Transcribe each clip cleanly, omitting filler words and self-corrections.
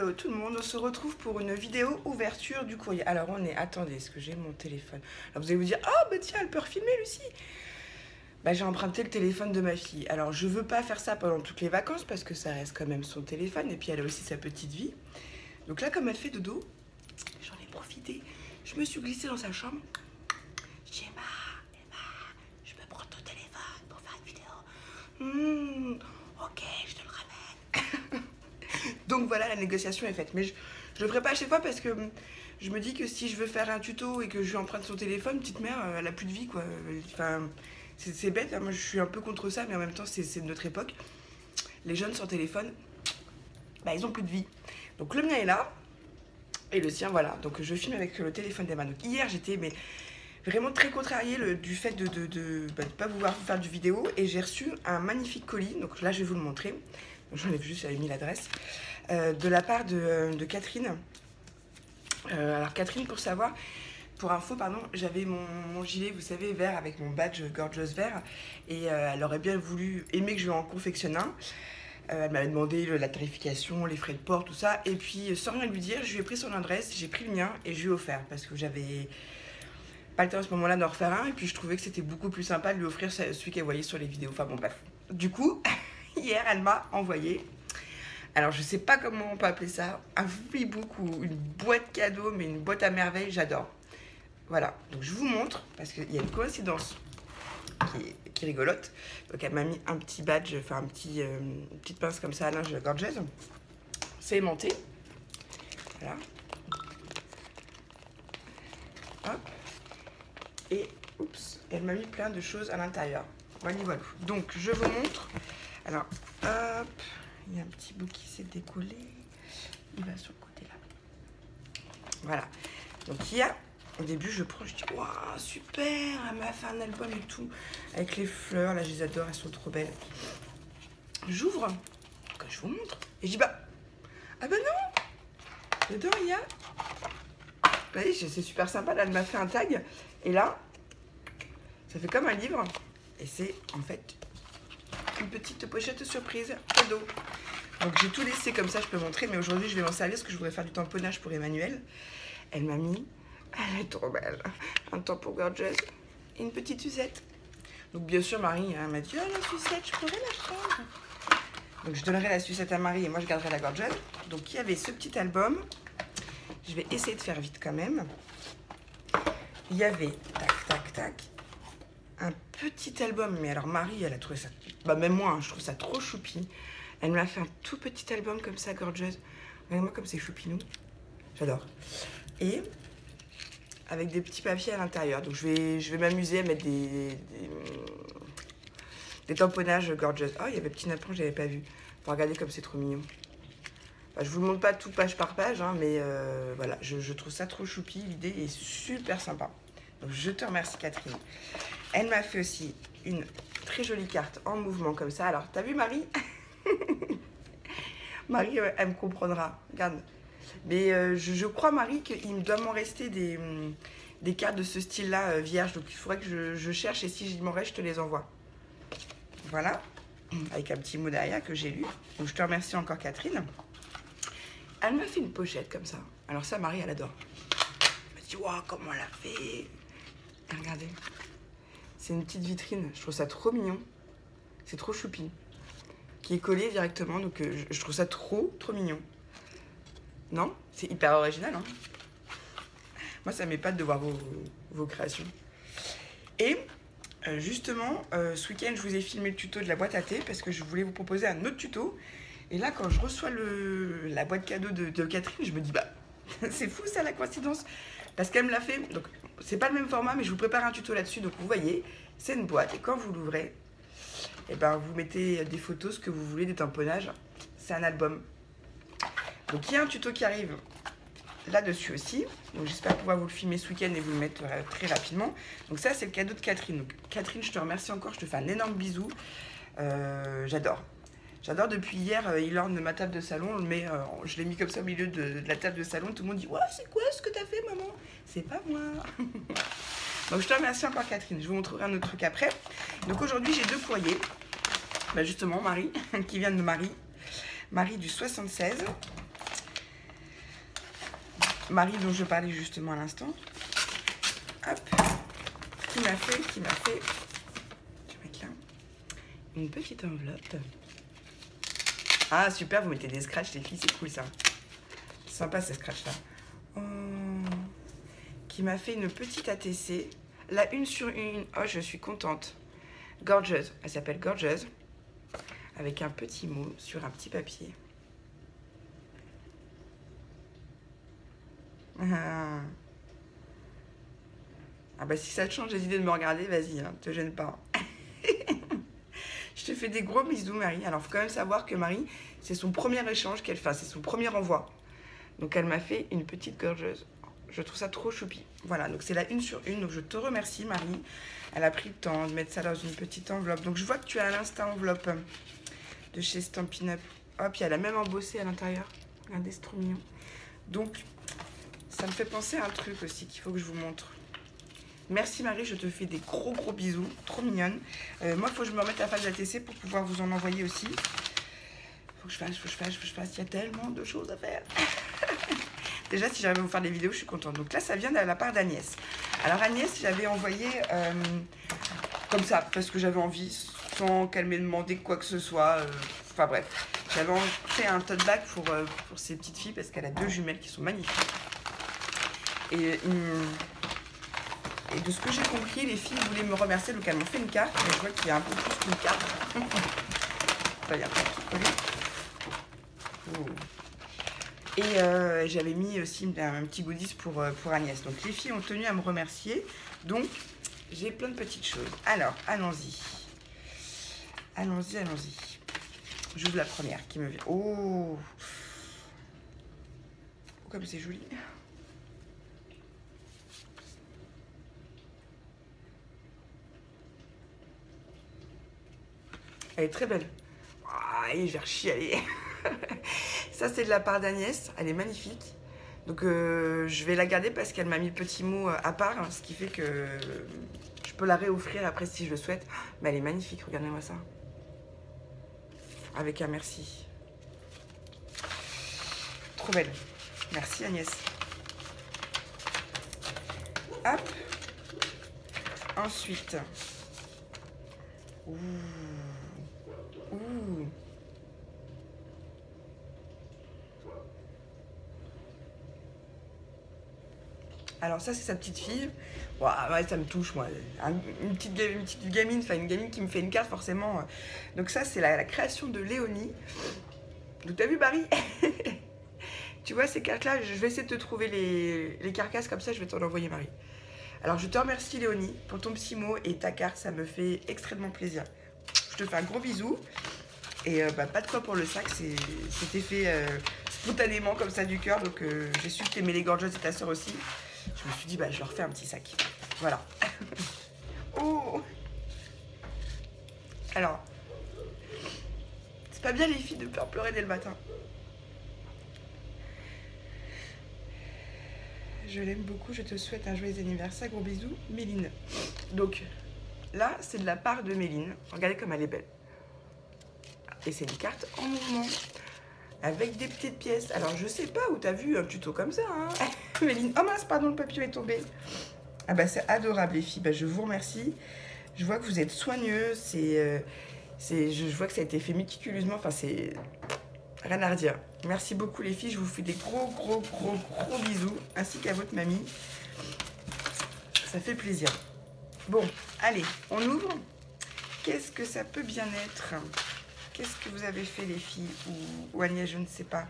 Hello tout le monde, on se retrouve pour une vidéo ouverture du courrier. Alors on est, attendez, est-ce que j'ai mon téléphone? Alors vous allez vous dire, ah bah tiens, elle peut refilmer Lucie. Bah j'ai emprunté le téléphone de ma fille. Alors je veux pas faire ça pendant toutes les vacances parce que ça reste quand même son téléphone et puis elle a aussi sa petite vie. Donc là comme elle fait dodo, j'en ai profité. Je me suis glissée dans sa chambre. Je dis Emma, je peux prendre ton téléphone pour faire une vidéo. Ok, je te le ramène. Donc voilà, la négociation est faite. Mais je le ferai pas à chaque fois parce que je me dis que si je veux faire un tuto et que je lui emprunte son téléphone, petite mère, elle a plus de vie quoi. Enfin, c'est bête, hein. Moi je suis un peu contre ça, mais en même temps c'est de notre époque. Les jeunes sans téléphone, bah ils ont plus de vie. Donc le mien est là et le sien voilà. Donc je filme avec le téléphone d'Emma. Donc hier j'étais vraiment très contrariée du fait de pas pouvoir faire du vidéo et j'ai reçu un magnifique colis. Donc là je vais vous le montrer. J'en ai vu, j'avais mis l'adresse de la part de Catherine. Alors Catherine, pour info, pardon, j'avais mon gilet, vous savez, vert avec mon badge Gorgeous vert et elle aurait bien aimé que je lui en confectionne un. Elle m'avait demandé la tarification, les frais de port, tout ça. Et puis, sans rien lui dire, je lui ai pris son adresse, j'ai pris le mien et je lui ai offert parce que j'avais pas le temps à ce moment-là d'en refaire un. Et puis, je trouvais que c'était beaucoup plus sympa de lui offrir celui qu'elle voyait sur les vidéos. Enfin bon, bref. Du coup, hier, elle m'a envoyé, alors je sais pas comment on peut appeler ça, un flipbook ou une boîte cadeau, mais une boîte à merveille, j'adore. Voilà, donc je vous montre, parce qu'il y a une coïncidence qui est rigolote. Donc elle m'a mis un petit badge, enfin une petite pince comme ça à linge Gorgeous. C'est aimanté. Voilà. Hop. Et, oups, elle m'a mis plein de choses à l'intérieur. Voilà, voilà. Donc je vous montre. Alors, hop, il y a un petit bout qui s'est décollé. Il va sur le côté là. Voilà. Donc il y a, au début je prends, je dis, waouh, super, elle m'a fait un album et tout. Avec les fleurs, là je les adore, elles sont trop belles. J'ouvre, que je vous montre. Et je dis, bah, ah bah non. Dedans il y a, vous voyez, c'est super sympa, là elle m'a fait un tag. Et là, ça fait comme un livre. Et c'est en fait une petite pochette surprise cadeau. Donc j'ai tout laissé comme ça, je peux montrer, mais aujourd'hui je vais m'en servir parce que je voudrais faire du tamponnage pour Emmanuel. Elle m'a mis, elle est trop belle, un tampon Gorgeous et une petite sucette. Donc bien sûr Marie m'a dit, oh la sucette, je pourrais la prendre. Donc je donnerai la sucette à Marie et moi je garderai la Gorgeous. Donc il y avait ce petit album, je vais essayer de faire vite quand même. Il y avait, tac, tac, tac, un petit album, mais alors Marie, elle a trouvé ça, bah même moi, hein, je trouve ça trop choupi. Elle m'a fait un tout petit album comme ça, Gorgeous. Regardez-moi comme c'est choupinou. J'adore. Et avec des petits papiers à l'intérieur. Donc je vais m'amuser à mettre des tamponnages Gorgeous. Oh, il y avait petit napperon, je n'avais pas vu. Enfin, regardez comme c'est trop mignon. Bah, je vous le montre pas tout page par page, hein, mais voilà, je trouve ça trop choupi. L'idée est super sympa. Donc je te remercie Catherine. Elle m'a fait aussi une très jolie carte en mouvement comme ça. Alors, t'as vu Marie? Marie, elle me comprendra. Regarde. Mais je crois, Marie, qu'il me doit m'en rester des cartes de ce style-là, vierge. Donc, il faudrait que je cherche et si il m'en reste, je te les envoie. Voilà. Avec un petit mot derrière que j'ai lu. Donc, je te remercie encore, Catherine. Elle m'a fait une pochette comme ça. Alors ça, Marie, elle adore. Elle m'a dit, waouh, comment elle a fait. Et regardez. C'est une petite vitrine. Je trouve ça trop mignon. C'est trop choupi. Qui est collé directement. Donc, je trouve ça trop mignon. Non? C'est hyper original, hein? Moi, ça m'épate de voir vos créations. Et justement, ce week-end, je vous ai filmé le tuto de la boîte à thé parce que je voulais vous proposer un autre tuto. Et là, quand je reçois la boîte cadeau de Catherine, je me dis, bah, c'est fou ça, la coïncidence. Parce qu'elle me l'a fait. Donc, c'est pas le même format, mais je vous prépare un tuto là-dessus. Donc, vous voyez, c'est une boîte. Et quand vous l'ouvrez, et ben, vous mettez des photos, ce que vous voulez, des tamponnages. C'est un album. Donc, il y a un tuto qui arrive là-dessus aussi. Donc, j'espère pouvoir vous le filmer ce week-end et vous le mettre très rapidement. Donc, ça, c'est le cadeau de Catherine. Donc, Catherine, je te remercie encore. Je te fais un énorme bisou. J'adore. J'adore depuis hier, il orne ma table de salon, mais je l'ai mis comme ça au milieu de la table de salon. Tout le monde dit, ouais, c'est quoi ce que t'as fait, maman? C'est pas moi. Donc, je te remercie encore, Catherine. Je vous montrerai un autre truc après. Donc, aujourd'hui, j'ai 2 courriers. Bah, justement, Marie, qui vient de Marie. Marie du 76. Marie dont je parlais justement à l'instant. Hop. Qui m'a fait, je vais mettre là, une petite enveloppe. Ah super, vous mettez des scratchs les filles, c'est cool ça. C'est sympa ces scratchs là. Qui m'a fait une petite ATC. La 1/1. Oh, je suis contente. Gorgeous. Elle s'appelle Gorgeous. Avec un petit mot sur un petit papier. Ah bah si ça te change les idées de me regarder, vas-y, hein, te gêne pas. Je te fais des gros bisous Marie. Alors faut quand même savoir que Marie, c'est son premier échange qu'elle fait, c'est son premier envoi. Donc elle m'a fait une petite gorgeuse. Je trouve ça trop choupi. Voilà, donc c'est la 1/1. Donc je te remercie Marie. Elle a pris le temps de mettre ça dans une petite enveloppe. Donc je vois que tu as l'insta enveloppe de chez Stampin' Up. Hop, il y a la même embossée à l'intérieur. Regardez, c'est trop mignon. Donc ça me fait penser à un truc aussi qu'il faut que je vous montre. Merci Marie, je te fais des gros bisous, trop mignonne. Moi, il faut que je me remette à la phase d'ATC pour pouvoir vous en envoyer aussi. Faut que je fasse, il y a tellement de choses à faire. Déjà, si j'arrive à vous faire des vidéos, je suis contente. Donc là, ça vient de la part d'Agnès. Alors Agnès, j'avais envoyé comme ça, parce que j'avais envie, sans qu'elle m'ait demandé quoi que ce soit. Enfin bref, j'avais fait un tote bag pour ces petites filles, parce qu'elle a 2 jumelles qui sont magnifiques. Et de ce que j'ai compris, les filles voulaient me remercier, donc elles m'ont fait une carte. Mais je vois qu'il y a un peu plus qu'une carte. Enfin, il y a un peu plus collé. Et j'avais mis aussi un petit goodies pour Agnès. Donc les filles ont tenu à me remercier. Donc j'ai plein de petites choses. Alors, allons-y. Allons-y. J'ouvre la première qui me vient. Oh, comme c'est joli. Elle est très belle. Ah, et je vais chialer. Ça, c'est de la part d'Agnès. Elle est magnifique. Donc, je vais la garder parce qu'elle m'a mis le petit mot à part. Hein, ce qui fait que je peux la réoffrir après si je le souhaite. Mais elle est magnifique. Regardez-moi ça. Avec un merci. Trop belle. Merci Agnès. Hop. Ensuite. Ouh. Alors ça, c'est sa petite fille. Ouah, ouais, ça me touche, moi. Une petite gamine, enfin une gamine qui me fait une carte, forcément. Donc ça, c'est la création de Léonie. Donc t'as vu, Barry? Tu vois, ces cartes-là, je vais essayer de te trouver les carcasses, comme ça, je vais t'en envoyer, Marie. Alors, je te remercie, Léonie, pour ton petit mot et ta carte. Ça me fait extrêmement plaisir. Je te fais un gros bisou. Et pas de quoi pour le sac, c'était fait spontanément, comme ça, du cœur. Donc, j'ai su que t'aimais les gorgeous et ta soeur aussi. Je me suis dit, je leur fais un petit sac. Voilà. Oh! Alors, c'est pas bien, les filles, de faire pleurer dès le matin. Je l'aime beaucoup, je te souhaite un joyeux anniversaire, gros bisous, Méline. Donc, là, c'est de la part de Méline. Regardez comme elle est belle. Et c'est une carte en mouvement, avec des petites pièces. Alors, je sais pas où t'as vu un tuto comme ça, hein. Méline, oh mince, pardon, le papier est tombé. Ah bah, c'est adorable, les filles. Bah, je vous remercie. Je vois que vous êtes soigneuses. Je vois que ça a été fait méticuleusement. Enfin, c'est rien à redire. Merci beaucoup, les filles. Je vous fais des gros bisous, ainsi qu'à votre mamie. Ça fait plaisir. Bon, allez, on ouvre. Qu'est-ce que ça peut bien être? Qu'est-ce que vous avez fait, les filles? Ou Agnès, je ne sais pas.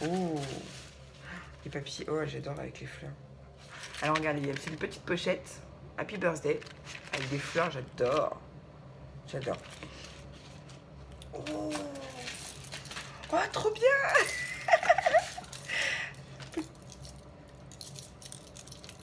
Oh, les papiers. Oh, j'adore avec les fleurs. Alors, regardez, c'est une petite pochette. Happy birthday. Avec des fleurs, j'adore. J'adore. Oh, oh, trop bien.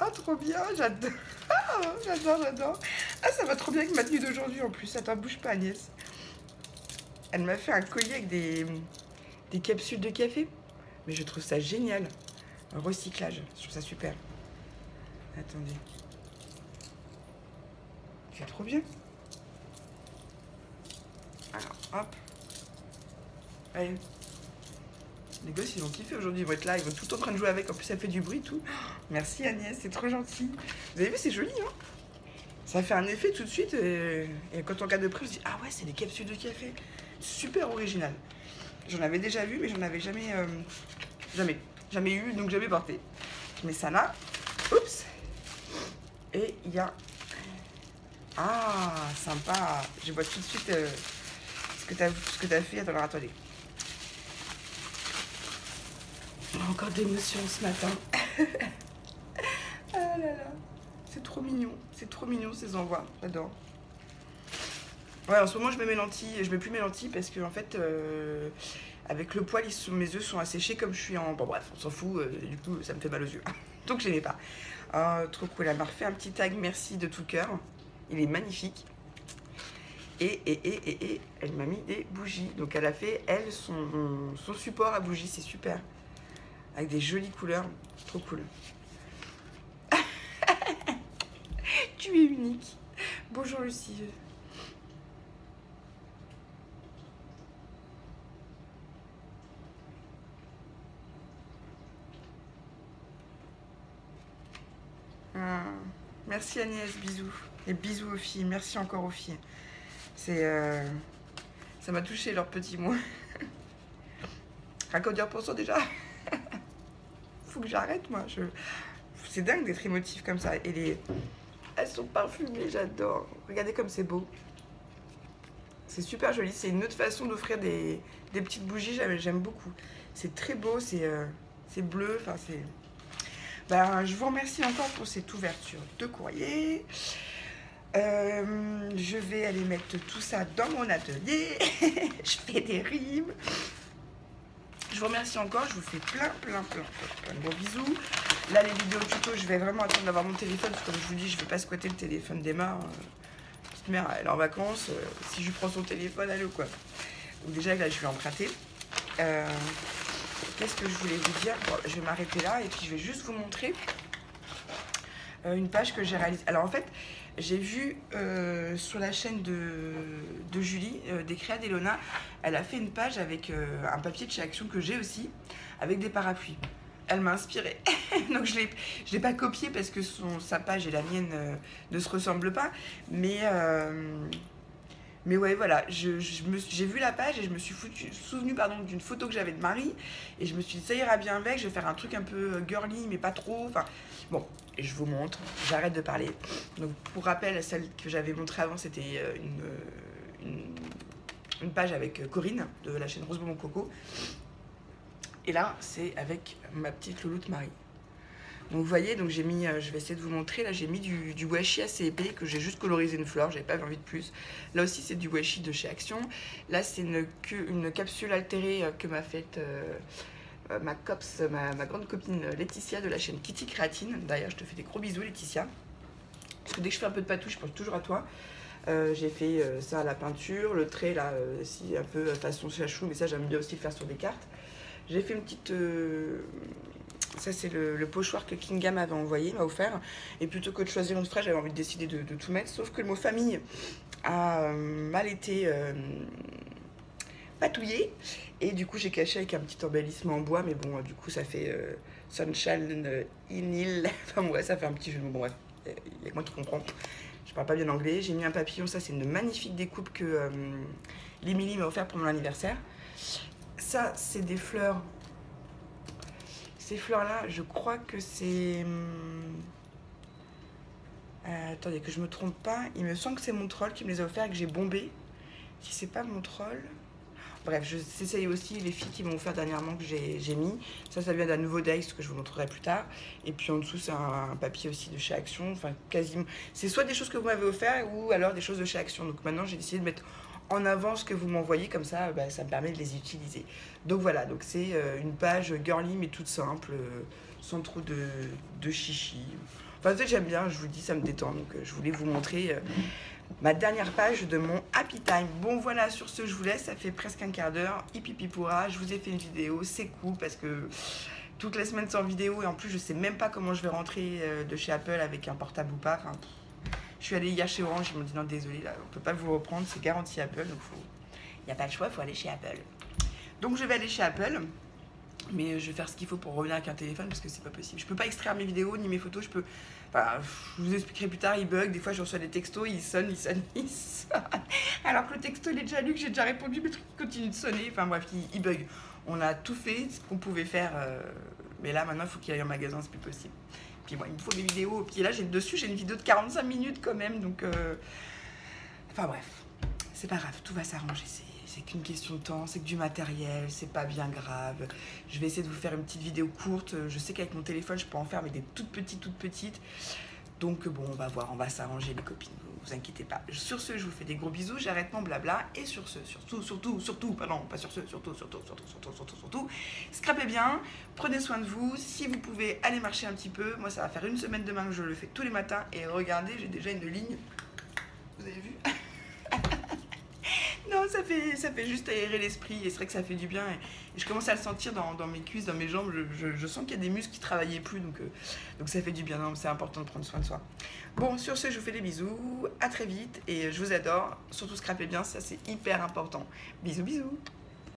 Oh, trop bien, j'adore. J'adore. Ah, ça va trop bien avec ma tenue d'aujourd'hui en plus. Attends, bouge pas, Agnès. Elle m'a fait un collier avec des capsules de café. Mais je trouve ça génial. Un recyclage. Je trouve ça super. Attendez. C'est trop bien. Alors, hop. Allez. Les gosses, ils vont kiffer aujourd'hui. Ils vont être là, ils vont tout en train de jouer avec. En plus, ça fait du bruit, tout. Merci Agnès, c'est trop gentil. Vous avez vu, c'est joli, hein? Ça fait un effet tout de suite. Et quand on regarde de près, je me dis, ah ouais, c'est des capsules de café. Super original. J'en avais déjà vu, mais j'en avais jamais, jamais eu, donc jamais porté. Je mets ça là. Oups. Et il y a... Ah, sympa. Je vois tout de suite ce que t'as fait. Attends, alors attendez. Encore d'émotions ce matin. Ah là là. C'est trop mignon ces envois. J'adore. Ouais, en ce moment je mets mes lentilles. Je mets plus mes lentilles parce que en fait, avec le poil, mes œufs sont asséchés comme je suis en... Bon bref, on s'en fout. Du coup, ça me fait mal aux yeux. Donc je les mets pas. Trop cool. Elle m'a refait un petit tag merci de tout cœur. Il est magnifique. Et elle m'a mis des bougies. Donc elle a fait, elle, son support à bougies. C'est super. Avec des jolies couleurs. Trop cool. Tu es unique. Bonjour Lucie. Merci Agnès, bisous. Et bisous aux filles. Merci encore aux filles. C'est... ça m'a touché leurs petits mots. Raconte 10% déjà. Faut que j'arrête moi. C'est dingue d'être émotif comme ça. Et elles sont parfumées, j'adore. Regardez comme c'est beau. C'est super joli. C'est une autre façon d'offrir des petites bougies. J'aime beaucoup. C'est très beau. C'est bleu. Enfin, c'est... Ben, je vous remercie encore pour cette ouverture de courrier. Je vais aller mettre tout ça dans mon atelier. Je fais des rimes. Je vous remercie encore. Je vous fais plein de gros bisous. Là, les vidéos tuto, je vais vraiment attendre d'avoir mon téléphone. Parce que comme je vous dis, je ne vais pas squatter le téléphone d'Emma. Petite mère, elle est en vacances. Si je lui prends son téléphone, allô quoi. Donc déjà, là, je vais emprunter. Qu'est-ce que je voulais vous dire? Bon, je vais m'arrêter là et puis je vais juste vous montrer une page que j'ai réalisée. Alors en fait, j'ai vu sur la chaîne de Julie, des créas d'Elona, elle a fait une page avec un papier de chez Action que j'ai aussi, avec des parapluies. Elle m'a inspirée. Donc je l'ai pas copié parce que sa page et la mienne ne se ressemblent pas. Mais ouais, voilà, j'ai vu la page et je me suis souvenue d'une photo que j'avais de Marie. Et je me suis dit, ça ira bien avec, je vais faire un truc un peu girly, mais pas trop. Enfin, bon, et je vous montre, j'arrête de parler. Donc, pour rappel, celle que j'avais montrée avant, c'était une page avec Corinne, de la chaîne Rose Bonbon Coco. Et là, c'est avec ma petite louloute Marie. Donc vous voyez, donc j'ai mis, je vais essayer de vous montrer, là j'ai mis du washi assez épais que j'ai juste colorisé une fleur, j'avais pas envie de plus. Là aussi c'est du washi de chez Action. Là c'est une capsule altérée que m'a faite ma grande copine Laetitia de la chaîne Kitty Créatine. D'ailleurs je te fais des gros bisous Laetitia. Parce que dès que je fais un peu de patouche, je pense toujours à toi. J'ai fait ça à la peinture, le trait là, aussi un peu façon chachou, mais ça j'aime bien aussi le faire sur des cartes. J'ai fait une petite... ça c'est le pochoir que Kinga m'avait envoyé, m'a offert. Et plutôt que de choisir une fraise, j'avais envie de décider de tout mettre. Sauf que le mot famille a mal été patouillé. Et du coup j'ai caché avec un petit embellissement en bois. Mais bon, du coup ça fait Sunshine Inil. Enfin ouais, ça fait un petit jeu de mots. Bon bref, il y a que moi qui comprends. Je parle pas bien anglais. J'ai mis un papillon, ça c'est une magnifique découpe que l'Emilie m'a offert pour mon anniversaire. Ça c'est des fleurs. Ces fleurs-là, je crois que c'est... attendez, que je me trompe pas. Il me semble que c'est mon troll qui me les a offerts et que j'ai bombé. Si c'est pas mon troll... Bref, j'essaye aussi les filles qui m'ont offert dernièrement que j'ai mis. Ça vient d'un nouveau Days que je vous montrerai plus tard. Et puis en dessous, c'est un papier aussi de chez Action. Enfin, quasiment... C'est soit des choses que vous m'avez offert ou alors des choses de chez Action. Donc maintenant, j'ai décidé de mettre en avant ce que vous m'envoyez, comme ça, ça me permet de les utiliser. Donc voilà, donc c'est une page girly mais toute simple, sans trop de chichi. Enfin, en fait, j'aime bien, je vous dis, ça me détend. Donc je voulais vous montrer ma dernière page de mon Happy Time. Bon voilà, sur ce, je vous laisse, ça fait presque un quart d'heure. Hippipipora, je vous ai fait une vidéo, c'est cool parce que toute la semaine sans vidéo et en plus, je sais même pas comment je vais rentrer de chez Apple avec un portable ou pas. Enfin, je suis allée hier chez Orange, ils m'ont dit non, désolé, là, on peut pas vous reprendre, c'est garanti Apple, donc il n'y a pas le choix, il faut aller chez Apple. Donc je vais aller chez Apple Mais je vais faire ce qu'il faut pour revenir avec un téléphone parce que c'est pas possible. Je peux pas extraire mes vidéos ni mes photos. Je peux. Enfin, je vous expliquerai plus tard. Il bug. Des fois, je reçois des textos. Ils sonnent, ils sonnent, ils sonnent. Alors que le texto, il est déjà lu, que j'ai déjà répondu, mais le truc continue de sonner. Enfin bref, il bug. On a tout fait ce qu'on pouvait faire. Mais là, maintenant, il faut qu'il aille en magasin. C'est plus possible. Puis moi, il me faut des vidéos. Puis là, dessus, j'ai une vidéo de 45 minutes quand même. Donc. Enfin bref. C'est pas grave. Tout va s'arranger. C'est qu'une question de temps, c'est que du matériel, c'est pas bien grave. Je vais essayer de vous faire une petite vidéo courte. Je sais qu'avec mon téléphone, je peux en faire, mais des toutes petites. Donc bon, on va voir, on va s'arranger les copines, vous inquiétez pas. Sur ce, je vous fais des gros bisous, j'arrête mon blabla. Et sur ce, surtout, scrapez bien, prenez soin de vous. Si vous pouvez aller marcher un petit peu, moi ça va faire une semaine demain que je le fais tous les matins. Et regardez, j'ai déjà une ligne, vous avez vu? Non, ça fait juste aérer l'esprit et c'est vrai que ça fait du bien. Et je commence à le sentir dans mes cuisses, dans mes jambes. Je sens qu'il y a des muscles qui ne travaillaient plus, donc ça fait du bien. Non, c'est important de prendre soin de soi. Bon, sur ce, je vous fais des bisous. À très vite et je vous adore. Surtout scrapez bien, ça c'est hyper important. Bisous, bisous.